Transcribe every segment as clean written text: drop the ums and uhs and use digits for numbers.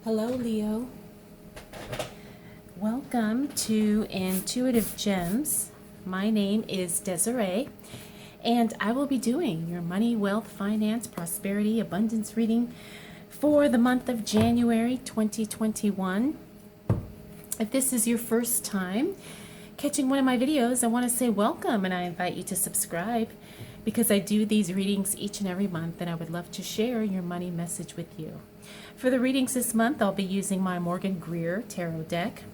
Hello, Leo. Welcome to Intuitive Gems. My name is Desiree, and I will be doing your money, wealth, finance, prosperity, abundance reading for the month of January 2021. If this is your first time catching one of my videos, I want to say welcome, and I invite you to subscribe because I do these readings each and every month, and I would love to share your money message with you. For the readings this month, I'll be using my Morgan Greer Tarot deck.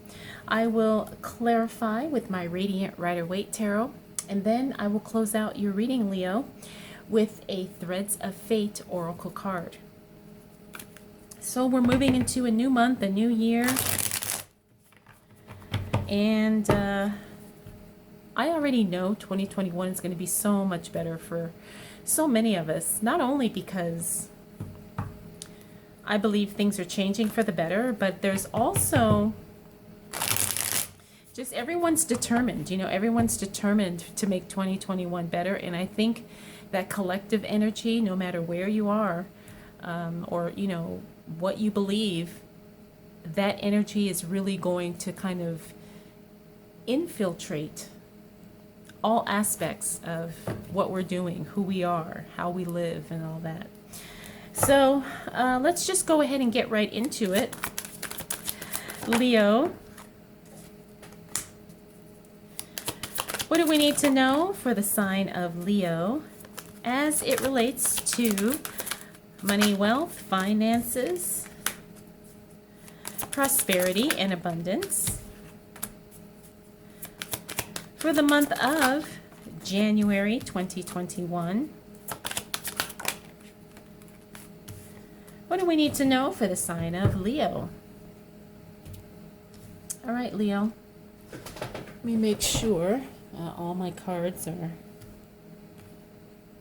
I will clarify with my Radiant Rider-Waite Tarot, and then I will close out your reading, Leo, with a Threads of Fate Oracle card. So we're moving into a new month, a new year, and I already know 2021 is going to be so much better for so many of us, not only because I believe things are changing for the better, but there's also just everyone's determined, everyone's determined to make 2021 better. And I think that collective energy, no matter where you are, or, what you believe, that energy is really going to kind of infiltrate all aspects of what we're doing, who we are, how we live, and all that. So let's just go ahead and get right into it. Leo, what do we need to know for the sign of Leo as it relates to money, wealth, finances, prosperity, and abundance for the month of January 2021? What do we need to know for the sign of Leo? All right, Leo. Let me make sure all my cards are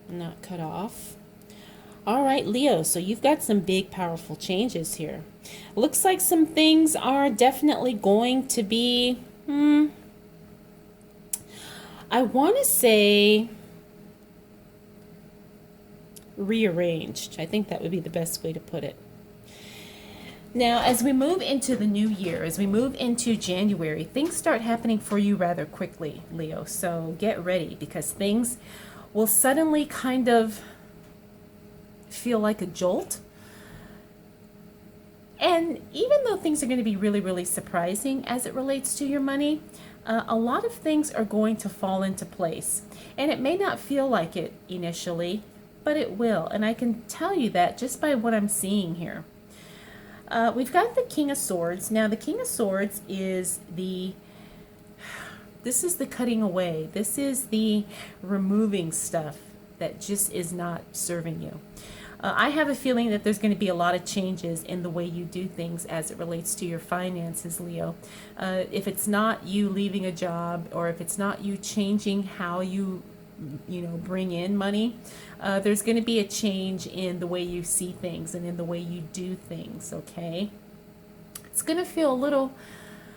not cut off. All right, Leo, so you've got some big, powerful changes here. Looks like some things are definitely going to be, I want to say rearranged. I think that would be the best way to put it. Now, as we move into the new year, as we move into January, things start happening for you rather quickly, Leo. So get ready, because things will suddenly kind of feel like a jolt. And even though things are going to be really, really surprising as it relates to your money, a lot of things are going to fall into place. And it may not feel like it initially, but it will. And I can tell you that just by what I'm seeing here. We've got the King of Swords. Now, the King of Swords is this is the cutting away. This is the removing stuff that just is not serving you. I have a feeling that there's going to be a lot of changes in the way you do things as it relates to your finances, Leo. If it's not you leaving a job, or if it's not you changing how you bring in money, there's going to be a change in the way you see things and in the way you do things, okay? It's going to feel a little,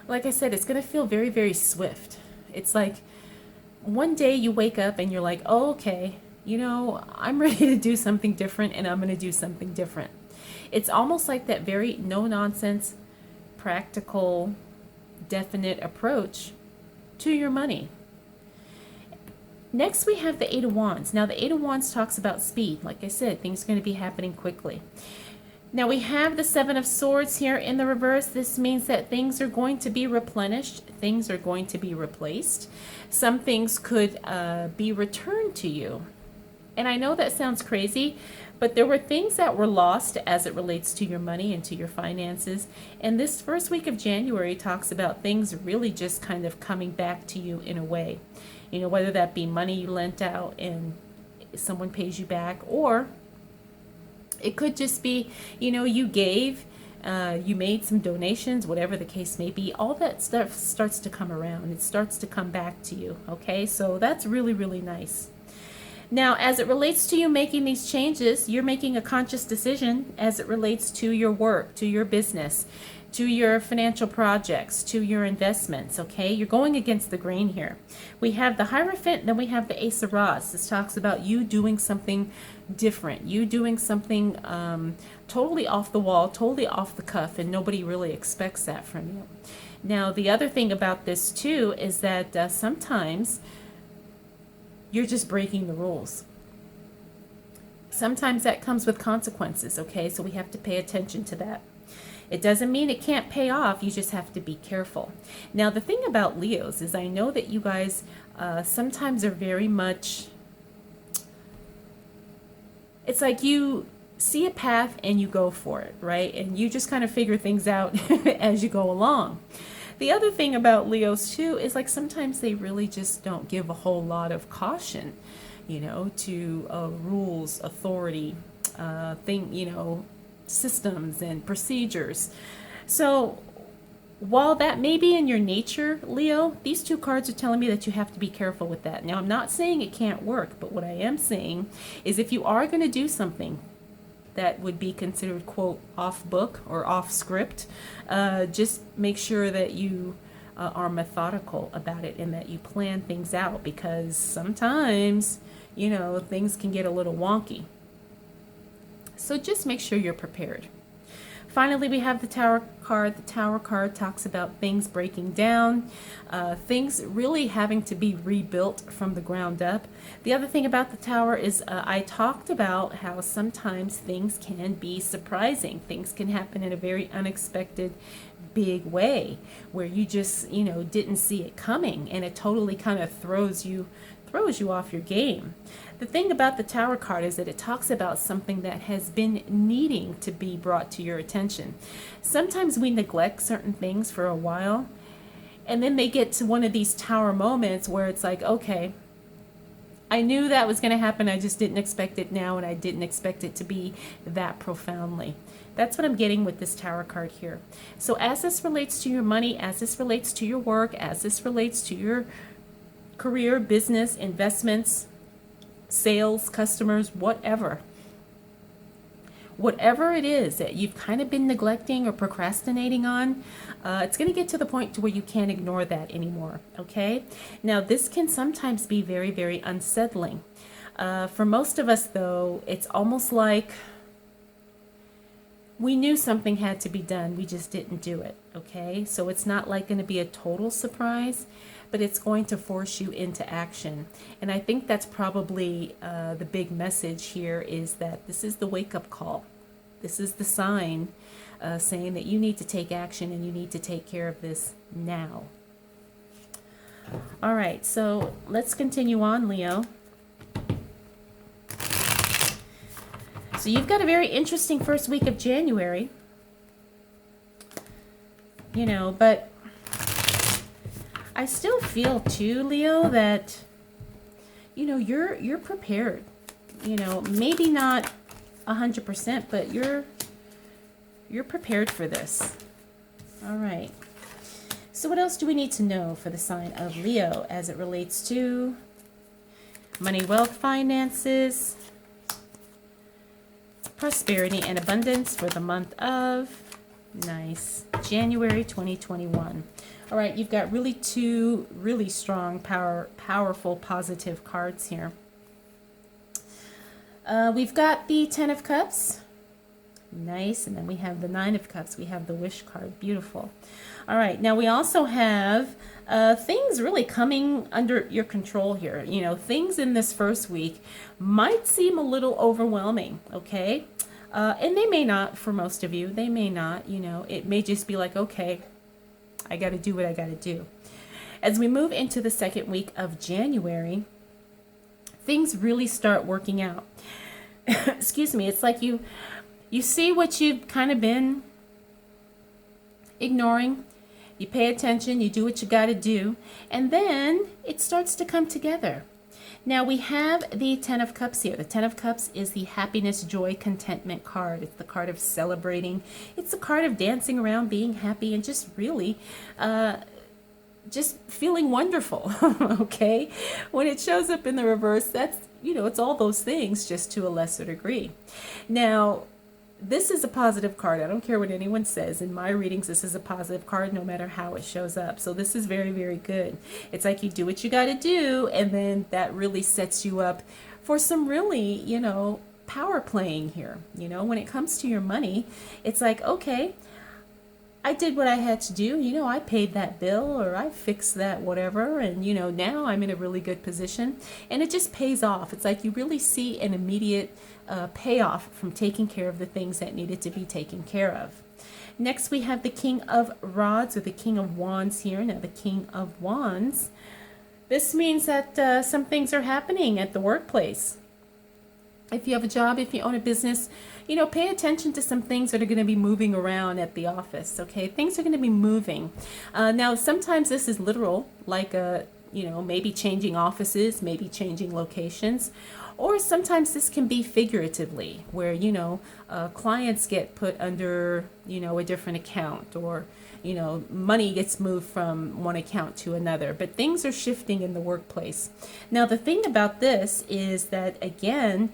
like I said, it's going to feel very, very swift. It's like one day you wake up and you're like, oh, okay, I'm ready to do something different, and I'm going to do something different. It's almost like that very no-nonsense, practical, definite approach to your money. Next, we have the Eight of Wands. Now, the Eight of Wands talks about speed. Like I said, things are going to be happening quickly. Now, we have the Seven of Swords here in the reverse. This means that things are going to be replenished. Things are going to be replaced. Some things could be returned to you. And I know that sounds crazy, but there were things that were lost as it relates to your money and to your finances. And this first week of January talks about things really just kind of coming back to you in a way. Whether that be money you lent out and someone pays you back, or it could just be, you gave, you made some donations, whatever the case may be. All that stuff starts to come around. It starts to come back to you, okay? So that's really, really nice. Now, as it relates to you making these changes, you're making a conscious decision as it relates to your work, to your business, to your financial projects, to your investments, okay? You're going against the grain here. We have the Hierophant, then we have the Ace of Rods. This talks about you doing something different, you doing something totally off the wall, totally off the cuff, and nobody really expects that from you. Now, the other thing about this too is that sometimes you're just breaking the rules. Sometimes that comes with consequences, okay? So we have to pay attention to that. It doesn't mean it can't pay off. You just have to be careful. Now, the thing about Leos is I know that you guys sometimes are very much, it's like you see a path and you go for it, right? And you just kind of figure things out as you go along. The other thing about Leos too is like sometimes they really just don't give a whole lot of caution, you know, to rules, authority, systems and procedures. So while that may be in your nature, Leo, these two cards are telling me that you have to be careful with that. Now, I'm not saying it can't work, but what I am saying is if you are going to do something that would be considered, quote, off book or off script, just make sure that you are methodical about it and that you plan things out, because sometimes, you know, things can get a little wonky. So just make sure you're prepared. Finally, we have the Tower card. The Tower card talks about things breaking down, things really having to be rebuilt from the ground up. The other thing about the Tower is I talked about how sometimes things can be surprising. Things can happen in a very unexpected, big way where you just, you know, didn't see it coming, and it totally kind of throws you off your game. The thing about the Tower card is that it talks about something that has been needing to be brought to your attention. Sometimes we neglect certain things for a while, and then they get to one of these Tower moments where it's like, okay, I knew that was going to happen, I just didn't expect it now, and I didn't expect it to be that profoundly. That's what I'm getting with this Tower card here. So as this relates to your money, as this relates to your work, as this relates to your career, business, investments, sales, customers, whatever it is that you've kind of been neglecting or procrastinating on, it's going to get to the point to where you can't ignore that anymore, okay? Now, this can sometimes be very, very unsettling. For most of us, though, it's almost like we knew something had to be done, we just didn't do it, okay? So it's not like going to be a total surprise, but it's going to force you into action. And I think that's probably the big message here, is that this is the wake-up call. This is the sign saying that you need to take action and you need to take care of this now. All right, so let's continue on, Leo. So you've got a very interesting first week of January, you know, but I still feel too, Leo, that, you know, you're prepared. You know, maybe not 100%, but you're prepared for this. All right. So what else do we need to know for the sign of Leo as it relates to money, wealth, finances, prosperity, and abundance for the month of January 2021? All right, you've got two really strong, powerful, positive cards here. We've got the Ten of Cups. Nice. And then we have the Nine of Cups. We have the Wish card. Beautiful. All right, now we also have things really coming under your control here. You know, things in this first week might seem a little overwhelming, okay? And they may not for most of you. They may not, you know. It may just be like, okay, I got to do what I got to do. As we move into the second week of January, things really start working out. Excuse me. It's like you see what you've kind of been ignoring. You pay attention. You do what you got to do. And then it starts to come together. Now we have the Ten of Cups here. The Ten of Cups is the happiness, joy, contentment card. It's the card of celebrating. It's the card of dancing around, being happy, and just really just feeling wonderful, okay? When it shows up in the reverse, that's, you know, it's all those things, just to a lesser degree. Now, this is a positive card. I don't care what anyone says. In my readings, this is a positive card no matter how it shows up. So this is very, very good. It's like you do what you got to do, and then that really sets you up for some really, you know, power playing here. You know, when it comes to your money, it's like, okay, I did what I had to do. You know, I paid that bill or I fixed that whatever. And, you know, now I'm in a really good position and it just pays off. It's like you really see an immediate payoff from taking care of the things that needed to be taken care of. Next, we have the King of Rods or the King of Wands here. Now, the King of Wands. This means that some things are happening at the workplace. If you have a job, if you own a business, you know, pay attention to some things that are going to be moving around at the office, okay? Things are going to be moving. Now, sometimes this is literal, like, you know, maybe changing offices, maybe changing locations. Or sometimes this can be figuratively, where, you know, clients get put under, you know, a different account, or, you know, money gets moved from one account to another. But things are shifting in the workplace. Now, the thing about this is that, again,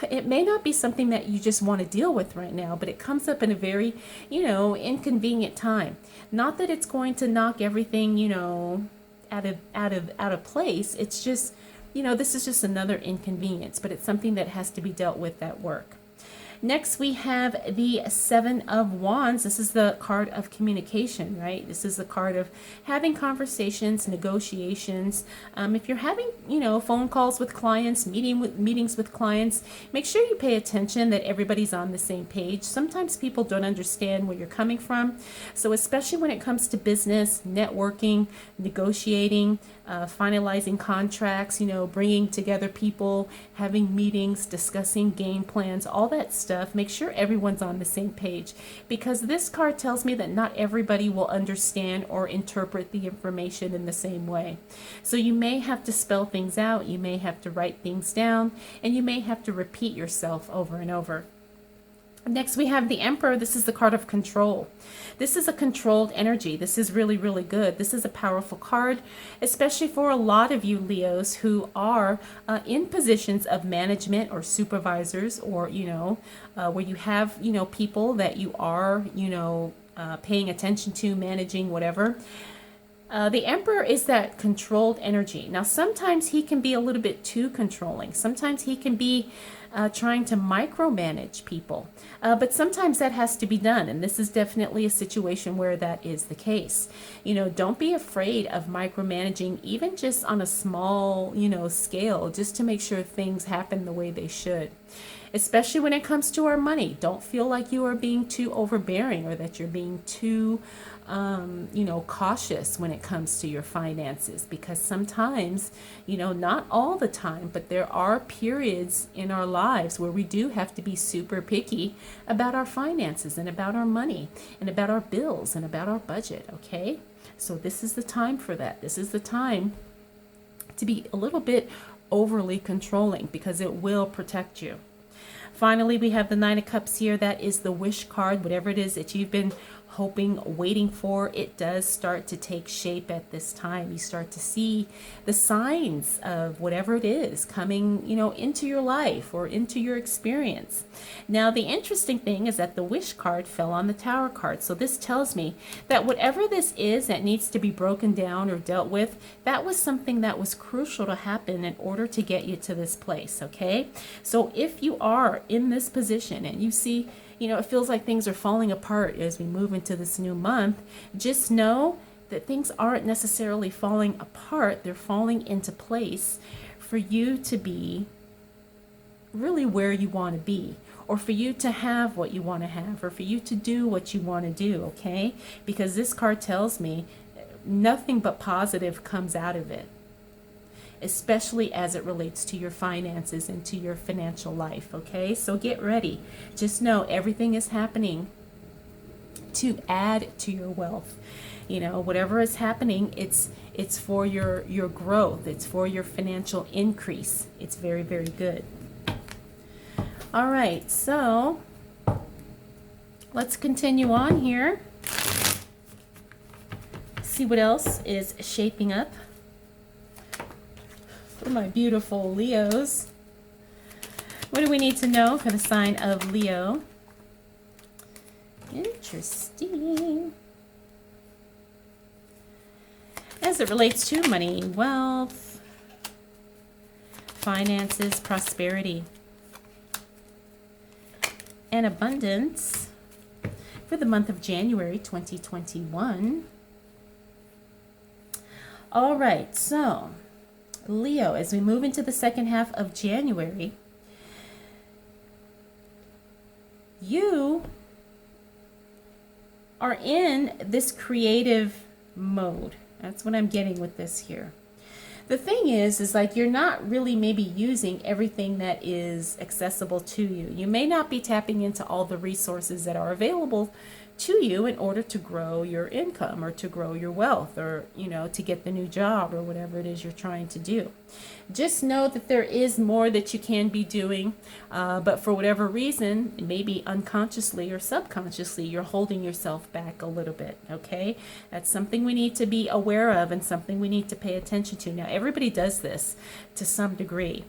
it may not be something that you just want to deal with right now, but it comes up in a very, you know, inconvenient time. Not that it's going to knock everything, you know, out of place. It's just, you know, this is just another inconvenience, but it's something that has to be dealt with at work. Next, we have the Seven of Wands. This is the card of communication, right? This is the card of having conversations, negotiations. If you're having, you know, phone calls with clients, meetings with clients, make sure you pay attention that everybody's on the same page. Sometimes people don't understand where you're coming from. So especially when it comes to business, networking, negotiating, finalizing contracts, you know, bringing together people, having meetings, discussing game plans, all that stuff, make sure everyone's on the same page, because this card tells me that not everybody will understand or interpret the information in the same way. So you may have to spell things out, you may have to write things down, and you may have to repeat yourself over and over. Next, we have the Emperor. This is the card of control. This is a controlled energy. This is really, really good. This is a powerful card, especially for a lot of you Leos who are in positions of management or supervisors, or, you know, where you have, you know, people that you are, you know, paying attention to, managing, whatever. The Emperor is that controlled energy. Now, sometimes he can be a little bit too controlling. Sometimes he can be trying to micromanage people. But sometimes that has to be done. And this is definitely a situation where that is the case. You know, don't be afraid of micromanaging, even just on a small, you know, scale, just to make sure things happen the way they should. Especially when it comes to our money. Don't feel like you are being too overbearing, or that you're being too you know, cautious when it comes to your finances, because sometimes, you know, not all the time, but there are periods in our lives where we do have to be super picky about our finances and about our money and about our bills and about our budget. Okay, so this is the time for that. This is the time to be a little bit overly controlling, because it will protect you. Finally, we have the Nine of Cups here. That is the wish card. Whatever it is that you've been hoping, waiting for, it does start to take shape at this time. You start to see the signs of whatever it is coming, you know, into your life or into your experience. Now, the interesting thing is that the wish card fell on the Tower card. So this tells me that whatever this is that needs to be broken down or dealt with, that was something that was crucial to happen in order to get you to this place. Okay, so if you are in this position and you see, you know, it feels like things are falling apart as we move into this new month, just know that things aren't necessarily falling apart. They're falling into place for you to be really where you want to be, or for you to have what you want to have, or for you to do what you want to do, okay? Because this card tells me nothing but positive comes out of it, especially as it relates to your finances and to your financial life, okay? So get ready. Just know everything is happening to add to your wealth. You know, whatever is happening, it's for your growth. It's for your financial increase. It's very, very good. All right, so let's continue on here. See what else is shaping up for my beautiful Leos. What do we need to know for the sign of Leo? Interesting. As it relates to money, wealth, finances, prosperity. and abundance for the month of January 2021. All right, so Leo, as we move into the second half of January, you are in this creative mode. That's what I'm getting with this here. The thing is like you're not really maybe using everything that is accessible to you. You may not be tapping into all the resources that are available to you in order to grow your income or to grow your wealth or, to get the new job or whatever it is you're trying to do. Just know that there is more that you can be doing, but for whatever reason, maybe unconsciously or subconsciously, you're holding yourself back a little bit, okay? That's something we need to be aware of and something we need to pay attention to. Now, everybody does this to some degree,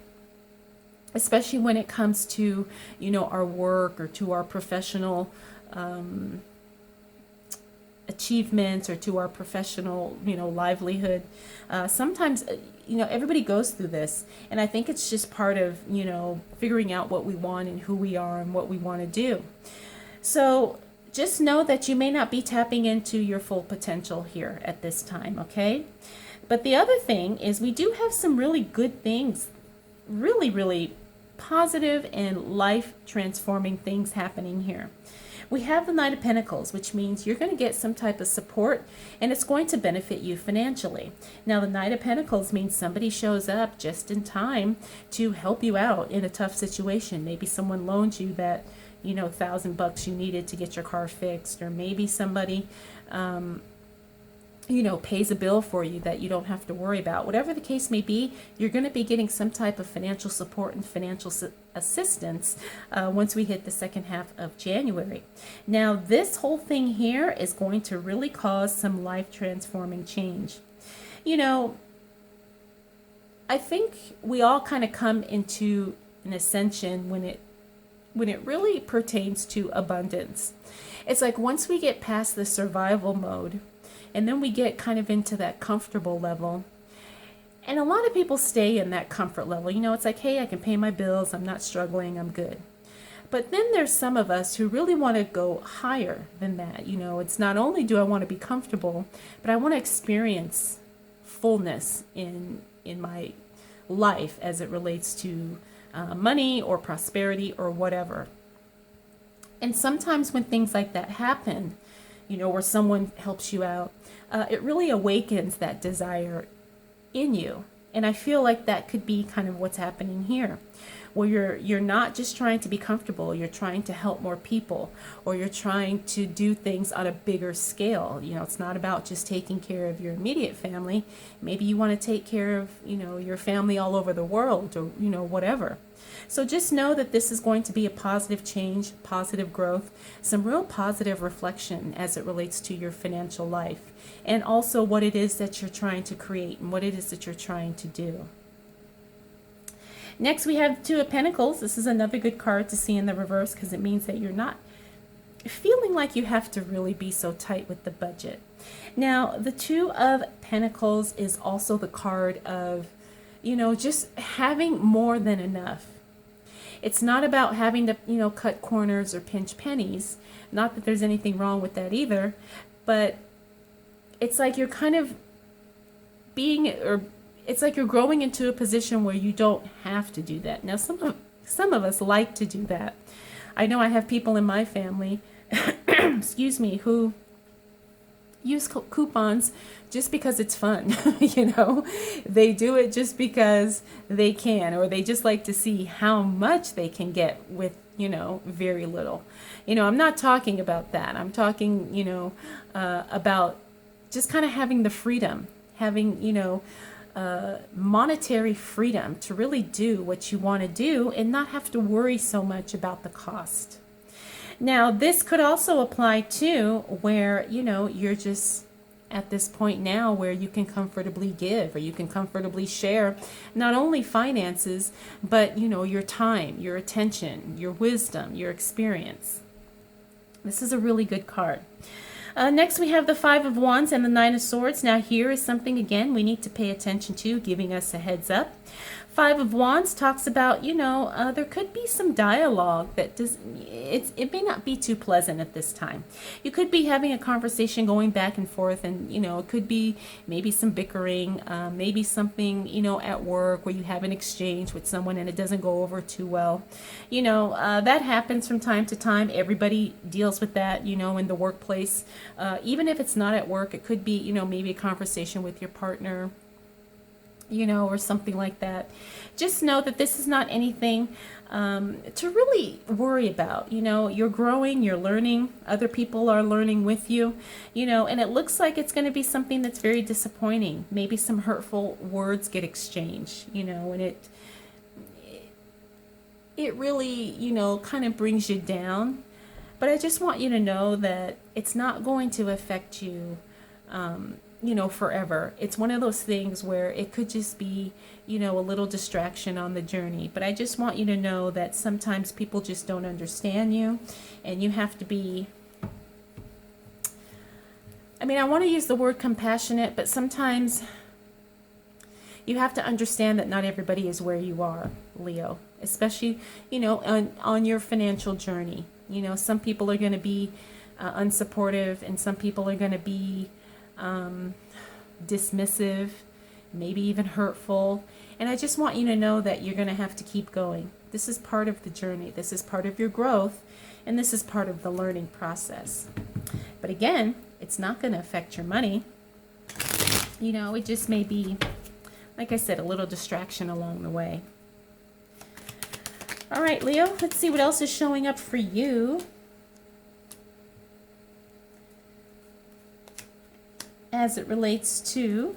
especially when it comes to, our work or to our professional achievements or to our professional, livelihood. Sometimes, everybody goes through this, and I think it's just part of, figuring out what we want and who we are and what we want to do. So just know that you may not be tapping into your full potential here at this time, okay? But the other thing is we do have some really good things, really, really positive and life transforming things happening here. We have the Knight of Pentacles, which means you're going to get some type of support and it's going to benefit you financially. Now, the Knight of Pentacles means somebody shows up just in time to help you out in a tough situation. Maybe someone loaned you that, $1,000 you needed to get your car fixed, or maybe somebody, pays a bill for you that you don't have to worry about. Whatever the case may be, you're going to be getting some type of financial support and financial assistance once we hit the second half of January. Now, this whole thing here is going to really cause some life transforming change. I think we all kind of come into an ascension when it really pertains to abundance. It's like once we get past the survival mode, and then we get kind of into that comfortable level. And a lot of people stay in that comfort level. It's like, hey, I can pay my bills. I'm not struggling. I'm good. But then there's some of us who really want to go higher than that. It's not only do I want to be comfortable, but I want to experience fullness in my life as it relates to money or prosperity or whatever. And sometimes when things like that happen, where someone helps you out, it really awakens that desire in you. And I feel like that could be kind of what's happening here, where you're not just trying to be comfortable, you're trying to help more people, or you're trying to do things on a bigger scale. It's not about just taking care of your immediate family. Maybe you want to take care of, your family all over the world, or, whatever. So just know that this is going to be a positive change, positive growth, some real positive reflection as it relates to your financial life, and also what it is that you're trying to create and what it is that you're trying to do. Next, we have Two of Pentacles. This is another good card to see in the reverse because it means that you're not feeling like you have to really be so tight with the budget. Now, the Two of Pentacles is also the card of, just having more than enough. It's not about having to, cut corners or pinch pennies. Not that there's anything wrong with that either, but it's like you're kind of it's like you're growing into a position where you don't have to do that. Now, some of us like to do that. I know I have people in my family, excuse me, who use coupons just because it's fun. They do it just because they can, or they just like to see how much they can get with, very little. I'm not talking about that. I'm talking, about just kind of having the freedom, having, monetary freedom to really do what you want to do and not have to worry so much about the cost. Now, this could also apply to where, you're just at this point now where you can comfortably give, or you can comfortably share not only finances, but, your time, your attention, your wisdom, your experience. This is a really good card. Next, we have the Five of Wands and the Nine of Swords. Now, here is something, again, we need to pay attention to, giving us a heads up. Five of Wands talks about, there could be some dialogue that it may not be too pleasant at this time. You could be having a conversation going back and forth, and, it could be maybe some bickering, maybe something, at work where you have an exchange with someone and it doesn't go over too well. That happens from time to time. Everybody deals with that, in the workplace. Even if it's not at work, it could be, maybe a conversation with your partner, or something like that. Just know that this is not anything to really worry about. You're growing, you're learning, other people are learning with you, and it looks like it's going to be something that's very disappointing. Maybe some hurtful words get exchanged, and it really, kind of brings you down. But I just want you to know that it's not going to affect you, forever. It's one of those things where it could just be, a little distraction on the journey. But I just want you to know that sometimes people just don't understand you, and you have to be, I want to use the word compassionate, but sometimes you have to understand that not everybody is where you are, Leo, especially, on your financial journey. Some people are going to be unsupportive, and some people are going to be dismissive, maybe even hurtful. And I just want you to know that you're going to have to keep going. This is part of the journey. This is part of your growth, and this is part of the learning process. But again, it's not going to affect your money. It just may be, like I said, a little distraction along the way. All right, Leo, let's see what else is showing up for you as it relates to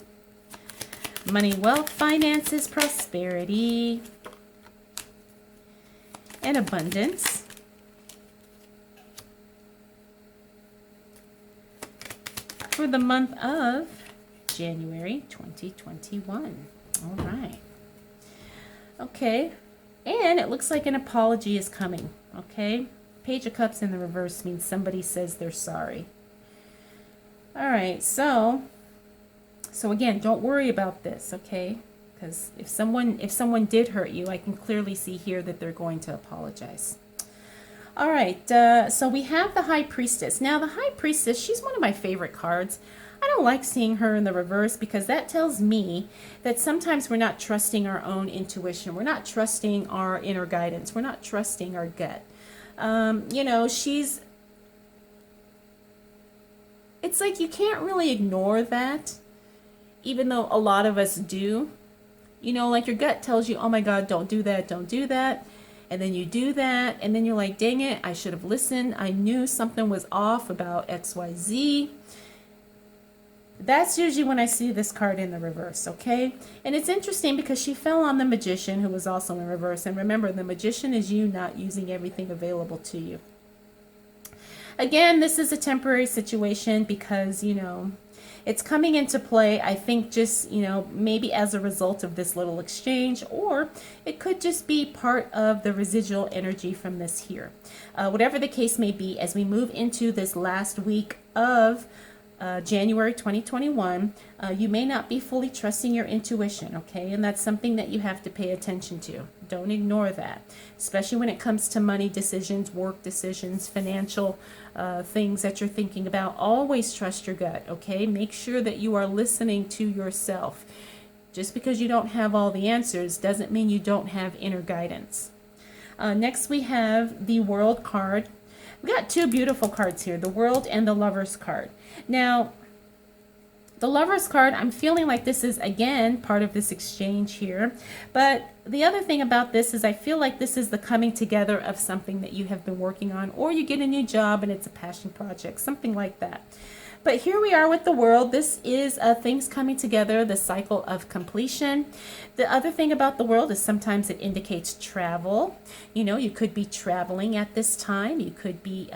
money, wealth, finances, prosperity, and abundance. For the month of January 2021. All right. Okay. And it looks like an apology is coming. Okay. Page of Cups in the reverse means somebody says they're sorry. All right. So again, don't worry about this. Okay. Because if someone did hurt you, I can clearly see here that they're going to apologize. All right, so we have the High Priestess. Now, the High Priestess, she's one of my favorite cards. I don't like seeing her in the reverse because that tells me that sometimes we're not trusting our own intuition. We're not trusting our inner guidance. We're not trusting our gut. It's like you can't really ignore that, even though a lot of us do. Like your gut tells you, oh my God, don't do that, don't do that. And then you do that, and then you're like, dang it, I should have listened. I knew something was off about XYZ. That's usually when I see this card in the reverse, okay? And it's interesting because she fell on the Magician, who was also in reverse. And remember, the Magician is you not using everything available to you. Again, this is a temporary situation because, it's coming into play, I think, just, maybe as a result of this little exchange, or it could just be part of the residual energy from this here. Whatever the case may be, as we move into this last week of January 2021, you may not be fully trusting your intuition, okay? And that's something that you have to pay attention to. Don't ignore that, especially when it comes to money decisions, work decisions, financial things that you're thinking about. Always trust your gut, okay? Make sure that you are listening to yourself. Just because you don't have all the answers doesn't mean you don't have inner guidance. Next, we have the World card. We got two beautiful cards here, the World and the Lovers card. Now, the Lovers card, I'm feeling like this is, again, part of this exchange here. But the other thing about this is I feel like this is the coming together of something that you have been working on, or you get a new job and it's a passion project, something like that. But here we are with the World. This is things coming together, the cycle of completion. The other thing about the World is sometimes it indicates travel. You could be traveling at this time. You could be,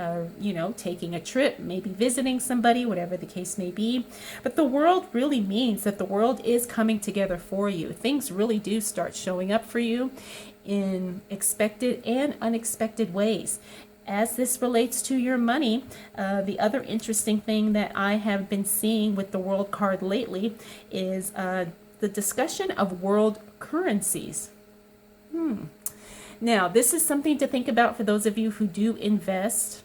taking a trip, maybe visiting somebody, whatever the case may be. But the World really means that the world is coming together for you. Things really do start showing up for you in expected and unexpected ways. As this relates to your money, the other interesting thing that I have been seeing with the World card lately is the discussion of world currencies. Now, this is something to think about for those of you who do invest.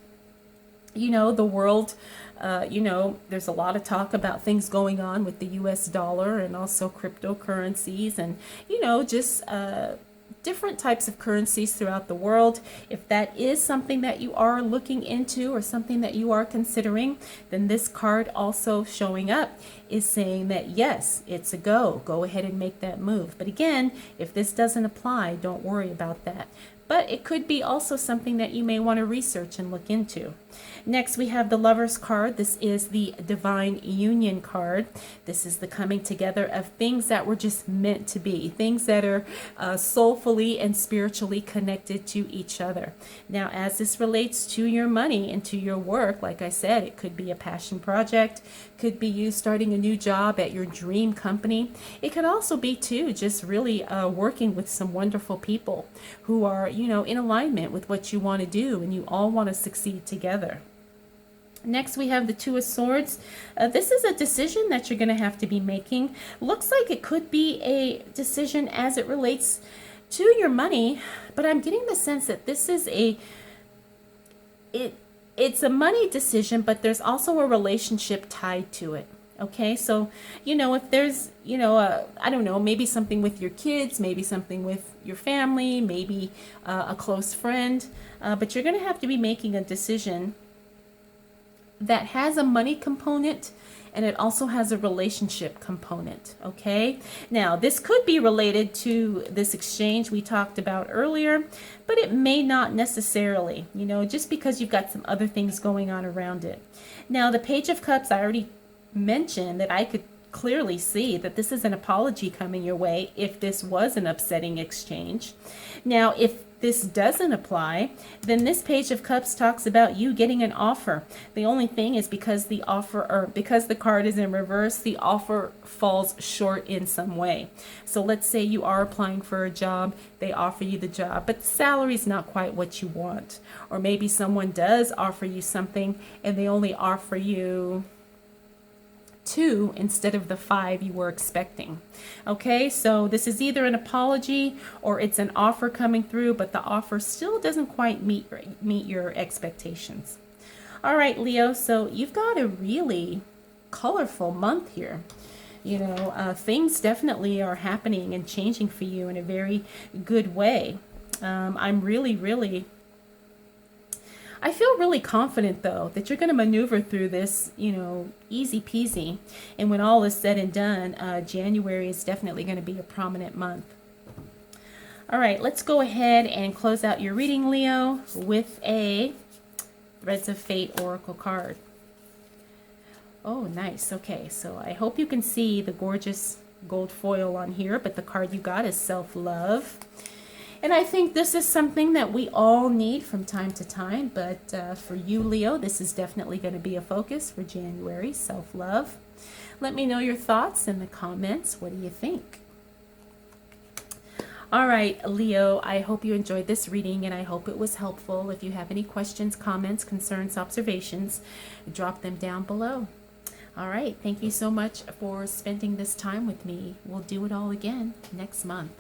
You know, the world, there's a lot of talk about things going on with the US dollar and also cryptocurrencies and, just different types of currencies throughout the world. If that is something that you are looking into or something that you are considering, then this card also showing up is saying that yes, it's a go. Go ahead and make that move. But again, if this doesn't apply, don't worry about that. But it could be also something that you may want to research and look into. Next, we have the Lover's card. This is the Divine Union card. This is the coming together of things that were just meant to be, things that are soulfully and spiritually connected to each other. Now, as this relates to your money and to your work, like I said, it could be a passion project, could be you starting a new job at your dream company. It could also be, too, just really working with some wonderful people who are, in alignment with what you want to do and you all want to succeed together. Next, we have the Two of Swords. This is a decision that you're going to have to be making. Looks like it could be a decision as it relates to your money, but I'm getting the sense that this is it's a money decision, but there's also a relationship tied to it. Okay, so, if there's, I don't know, maybe something with your kids, maybe something with your family, maybe a close friend, but you're going to have to be making a decision that has a money component and it also has a relationship component. Okay, now this could be related to this exchange we talked about earlier, but it may not necessarily, just because you've got some other things going on around it. Now, the Page of Cups, I already mentioned that I could clearly see that this is an apology coming your way if this was an upsetting exchange. Now, if this doesn't apply, then this Page of Cups talks about you getting an offer. The only thing is because the card is in reverse, the offer falls short in some way. So let's say you are applying for a job, they offer you the job, but the salary is not quite what you want. Or maybe someone does offer you something and they only offer you 2 instead of the 5 you were expecting. Okay, so this is either an apology or it's an offer coming through, but the offer still doesn't quite meet your expectations. All right, Leo, so you've got a really colorful month here. Things definitely are happening and changing for you in a very good way. I feel really confident, though, that you're going to maneuver through this, easy peasy. And when all is said and done, January is definitely going to be a prominent month. All right, let's go ahead and close out your reading, Leo, with a Threads of Fate Oracle card. Oh, nice. Okay, so I hope you can see the gorgeous gold foil on here, but the card you got is Self-Love. And I think this is something that we all need from time to time, but for you, Leo, this is definitely going to be a focus for January, self-love. Let me know your thoughts in the comments. What do you think? All right, Leo, I hope you enjoyed this reading and I hope it was helpful. If you have any questions, comments, concerns, observations, drop them down below. All right, thank you so much for spending this time with me. We'll do it all again next month.